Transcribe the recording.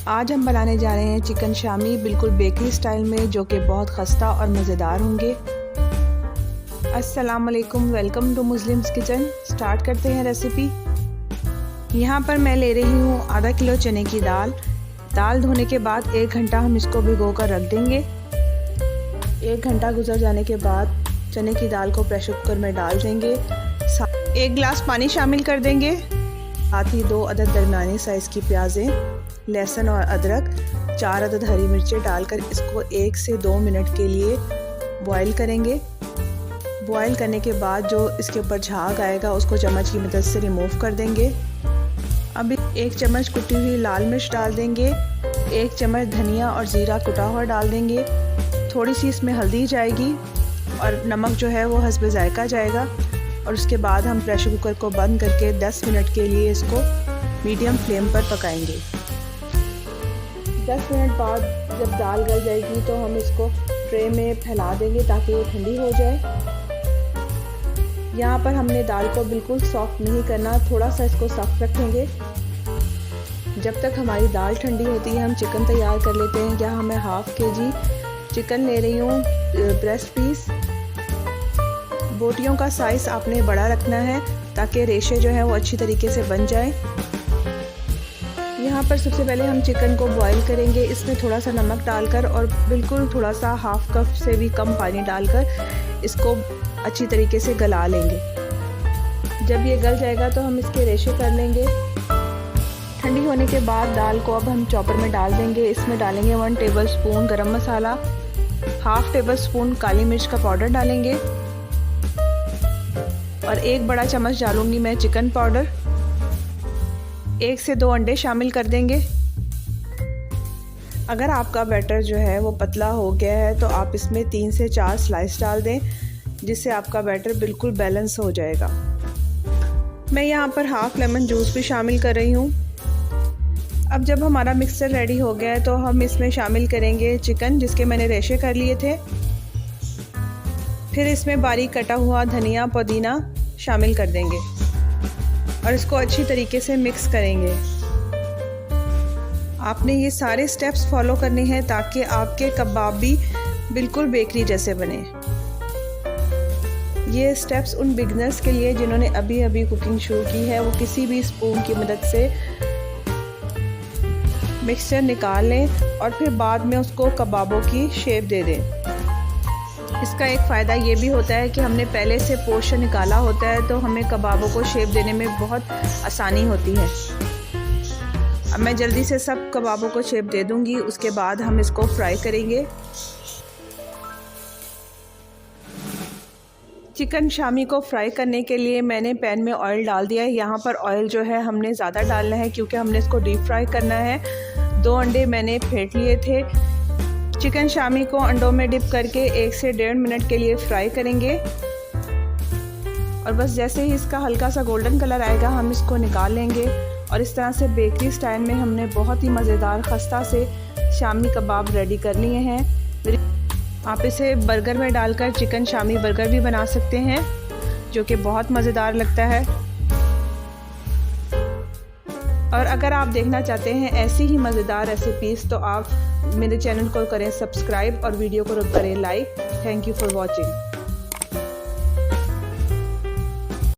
आज हम बनाने जा रहे हैं चिकन शामी बिल्कुल बेकरी स्टाइल में, जो कि बहुत खस्ता और मज़ेदार होंगे। अस्सलाम वालेकुम, welcome to Muslims kitchen. Start करते हैं रेसिपी। यहाँ पर मैं ले रही हूँ आधा किलो चने की दाल। दाल धोने के बाद 1 घंटा हम इसको भिगो कर रख देंगे। 1 घंटा गुजर जाने के बाद चने की दाल को प्रेशर कुकर में डाल देंगे। 1 गिलास पानी शामिल कर देंगे। साथ ही 2 अदद दरमियानी साइज़ की प्याज़ें, लहसुन और अदरक, 4 अदद हरी मिर्चें डालकर इसको 1 से 2 मिनट के लिए बॉईल करेंगे। बॉईल करने के बाद जो इसके ऊपर झाग आएगा उसको चम्मच की मदद से रिमूव कर देंगे। अब 1 चम्मच कुटी हुई लाल मिर्च डाल देंगे। 1 चम्मच धनिया और ज़ीरा कुटा हुआ डाल देंगे। थोड़ी सी इसमें हल्दी जाएगी और नमक जो है वो हस्बे जायका जाएगा। और उसके बाद हम प्रेशर कुकर को बंद करके 10 मिनट के लिए इसको मीडियम फ्लेम पर पकाएंगे। 10 मिनट बाद जब दाल गल जाएगी तो हम इसको ट्रे में फैला देंगे ताकि वो ठंडी हो जाए। यहाँ पर हमने दाल को बिल्कुल सॉफ्ट नहीं करना, थोड़ा सा इसको सॉफ्ट रखेंगे। जब तक हमारी दाल ठंडी होती है हम चिकन तैयार कर लेते हैं। यहाँ मैं ½ kg चिकन ले रही हूँ, ब्रेस्ट पीस। बोटियों का साइज़ आपने बड़ा रखना है ताकि रेशे जो है वो अच्छी तरीके से बन जाए। यहाँ पर सबसे पहले हम चिकन को बॉईल करेंगे। इसमें थोड़ा सा नमक डालकर और बिल्कुल थोड़ा सा ½ कप से भी कम पानी डालकर इसको अच्छी तरीके से गला लेंगे। जब ये गल जाएगा तो हम इसके रेशे कर लेंगे। ठंडी होने के बाद दाल को अब हम चॉपर में डाल देंगे। इसमें डालेंगे 1 टेबलस्पून गरम मसाला, ½ टेबलस्पून काली मिर्च का पाउडर डालेंगे और 1 बड़ा चम्मच डालूंगी मैं चिकन पाउडर। 1 से 2 अंडे शामिल कर देंगे। अगर आपका बैटर जो है वो पतला हो गया है तो आप इसमें 3 से 4 स्लाइस डाल दें, जिससे आपका बैटर बिल्कुल बैलेंस हो जाएगा। मैं यहाँ पर ½ लेमन जूस भी शामिल कर रही हूँ। अब जब हमारा मिक्सचर रेडी हो गया है तो हम इसमें शामिल करेंगे चिकन, जिसके मैंने रेशे कर लिए थे। फिर इसमें बारीक कटा हुआ धनिया पुदीना शामिल कर देंगे और इसको अच्छी तरीके से मिक्स करेंगे। आपने ये सारे स्टेप्स फॉलो करने हैं ताकि आपके कबाब भी बिल्कुल बेकरी जैसे बने। ये स्टेप्स उन बिगनर्स के लिए जिन्होंने अभी अभी कुकिंग शुरू की है, वो किसी भी स्पून की मदद से मिक्सचर निकाल लें और फिर बाद में उसको कबाबों की शेप दे दें। इसका एक फ़ायदा ये भी होता है कि हमने पहले से पोर्शन निकाला होता है तो हमें कबाबों को शेप देने में बहुत आसानी होती है। अब मैं जल्दी से सब कबाबों को शेप दे दूंगी, उसके बाद हम इसको फ्राई करेंगे। चिकन शामी को फ्राई करने के लिए मैंने पैन में ऑयल डाल दिया है। यहाँ पर ऑयल जो है हमने ज़्यादा डालना है क्योंकि हमने इसको डीप फ्राई करना है। 2 अंडे मैंने फेंट लिए थे। चिकन शामी को अंडों में डिप करके 1 से 1.5 मिनट के लिए फ्राई करेंगे और बस जैसे ही इसका हल्का सा गोल्डन कलर आएगा हम इसको निकाल लेंगे। और इस तरह से बेकरी स्टाइल में हमने बहुत ही मज़ेदार खस्ता से शामी कबाब रेडी कर लिए हैं। आप इसे बर्गर में डालकर चिकन शामी बर्गर भी बना सकते हैं, जो कि बहुत मज़ेदार लगता है। और अगर आप देखना चाहते हैं ऐसी ही मज़ेदार रेसिपीज़ तो आप मेरे चैनल को करें सब्सक्राइब और वीडियो को करें like. Thank you for watching.